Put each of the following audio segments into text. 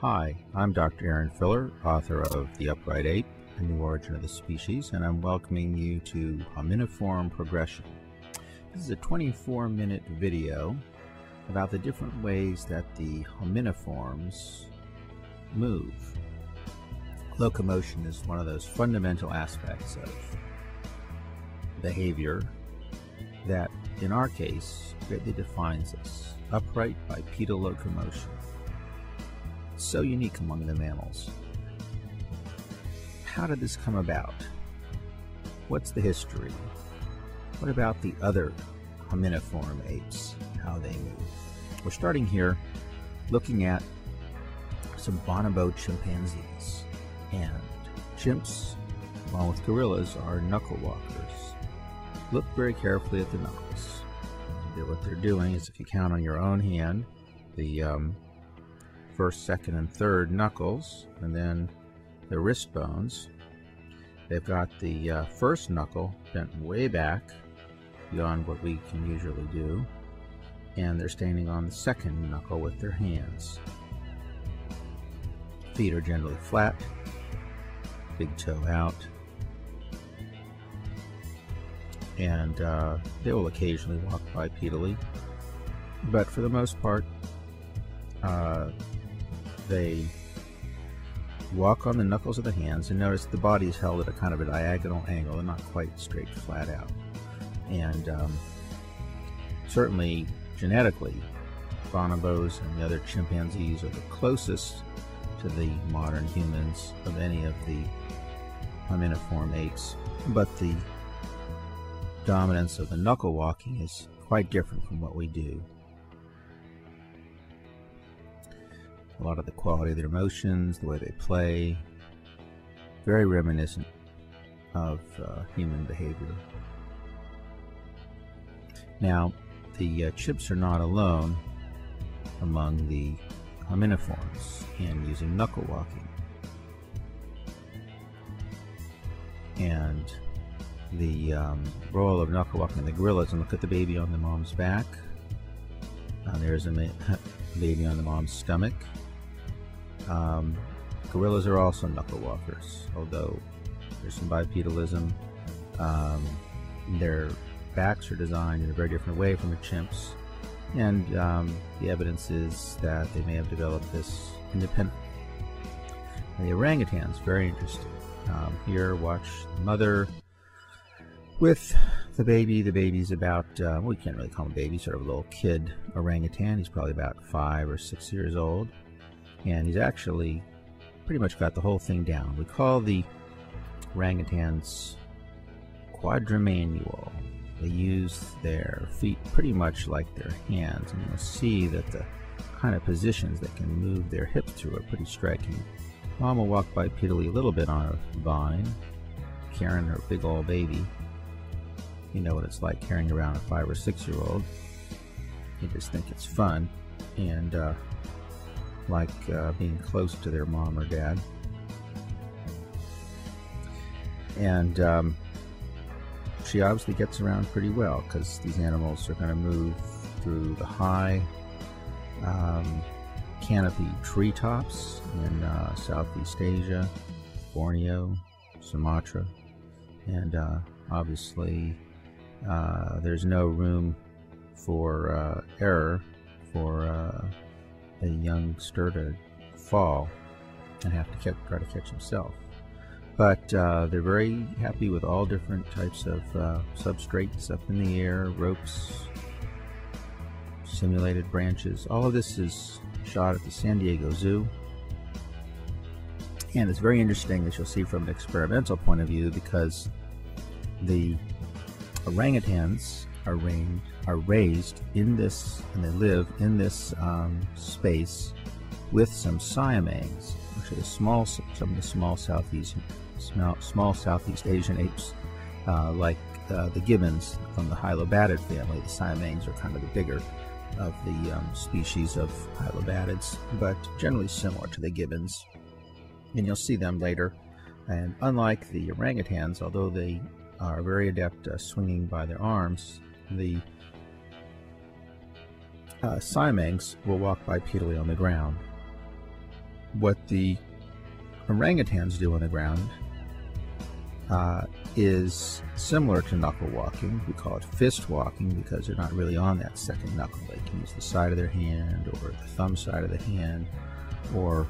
Hi, I'm Dr. Aaron Filler, author of The Upright Ape, A New Origin of the Species, and I'm welcoming you to Hominiform Progression. This is a 24-minute video about the different ways that the hominiforms move. Locomotion is one of those fundamental aspects of behavior that, in our case, greatly defines us. Upright bipedal locomotion. So unique among the mammals. How did this come about? What's the history? What about the other hominiform apes, how they move? We're starting here looking at some bonobo chimpanzees, and chimps, along with gorillas, are knuckle walkers. Look very carefully at the knuckles. What they're doing is, if you count on your own hand, the first, second, and third knuckles, and then the wrist bones. They've got the first knuckle bent way back beyond what we can usually do, and they're standing on the second knuckle with their hands. Feet are generally flat, big toe out, and they will occasionally walk bipedally, but for the most part they walk on the knuckles of the hands, and notice the body is held at a kind of a diagonal angle and not quite straight flat out. And certainly genetically, bonobos and the other chimpanzees are the closest to the modern humans of any of the hominiform apes, but the dominance of the knuckle walking is quite different from what we do. A lot of the quality of their motions, the way they play, very reminiscent of human behavior. Now, the chimps are not alone among the hominiforms in using knuckle walking. And the role of knuckle walking in the gorillas, and look at the baby on the mom's back. There's a baby on the mom's stomach. Gorillas are also knuckle walkers, although there's some bipedalism. Their backs are designed in a very different way from the chimps, and the evidence is that they may have developed this independently. The orangutans, very interesting. Here, watch the mother with the baby. The baby's about, well, we can't really call him a baby, sort of a little kid orangutan. He's probably about 5 or 6 years old. And he's actually pretty much got the whole thing down. We call the orangutans quadrimanual. They use their feet pretty much like their hands, and you'll see that the kind of positions they can move their hips through are pretty striking. Mom will walk bipedally a little bit on a vine, carrying her big old baby. You know what it's like carrying around a 5 or 6 year old. You just think it's fun, and like being close to their mom or dad. And she obviously gets around pretty well, because these animals are going to move through the high canopy treetops in Southeast Asia, Borneo, Sumatra, and obviously there's no room for error for a youngster to fall and have to try to catch himself. But they're very happy with all different types of substrates up in the air, ropes, simulated branches. All of this is shot at the San Diego Zoo. And it's very interesting, as you'll see from an experimental point of view, because the orangutans are raised in this, and they live in this space with some siamangs, which are some of the small Southeast Asian apes, like the gibbons from the hylobatid family. The siamangs are kind of the bigger of the species of hylobatids, but generally similar to the gibbons, and you'll see them later. And unlike the orangutans, although they are very adept swinging by their arms, the siamangs will walk bipedally on the ground. What the orangutans do on the ground is similar to knuckle walking. We call it fist walking because they're not really on that second knuckle. They can use the side of their hand or the thumb side of the hand, or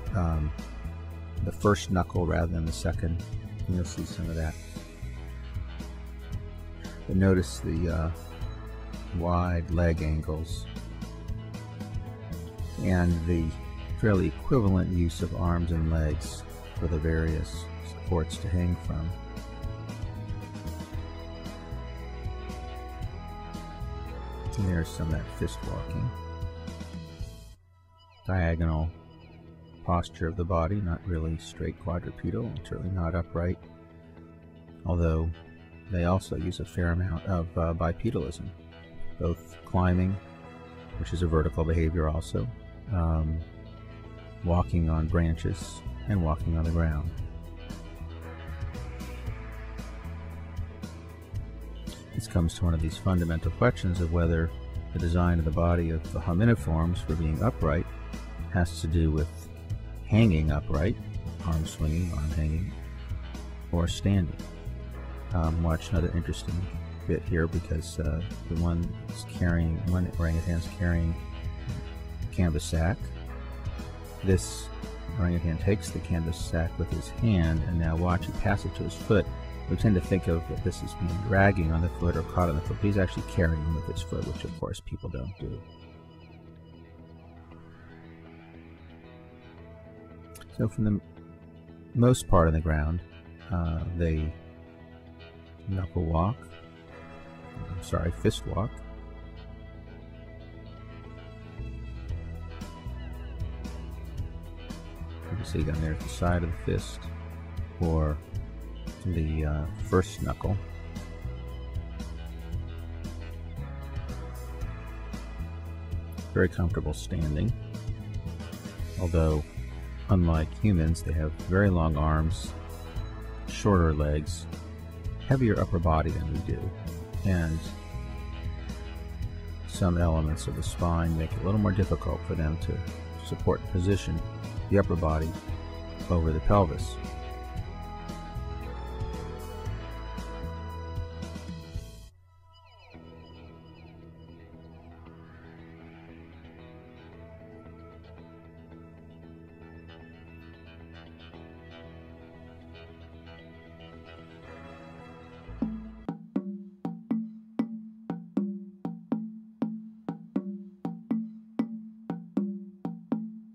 the first knuckle rather than the second. And you'll see some of that. But notice the wide leg angles and the fairly equivalent use of arms and legs for the various supports to hang from. And there's some of that fist walking. Diagonal posture of the body, not really straight quadrupedal, certainly not upright, although they also use a fair amount of bipedalism, both climbing, which is a vertical behavior also, walking on branches, and walking on the ground. This comes to one of these fundamental questions of whether the design of the body of the hominiforms for being upright has to do with hanging upright, arm swinging, arm hanging, or standing. Watch another interesting bit here, because the one orangutan's carrying a canvas sack. This orangutan takes the canvas sack with his hand, and now watch it pass it to his foot. We tend to think of that this as being dragging on the foot or caught on the foot, but he's actually carrying him with his foot, which of course people don't do. So from the most part on the ground, they knuckle walk, fist walk. You can see down there at the side of the fist, or the first knuckle. Very comfortable standing, although unlike humans, they have very long arms, shorter legs, heavier upper body than we do, and some elements of the spine make it a little more difficult for them to support and position the upper body over the pelvis.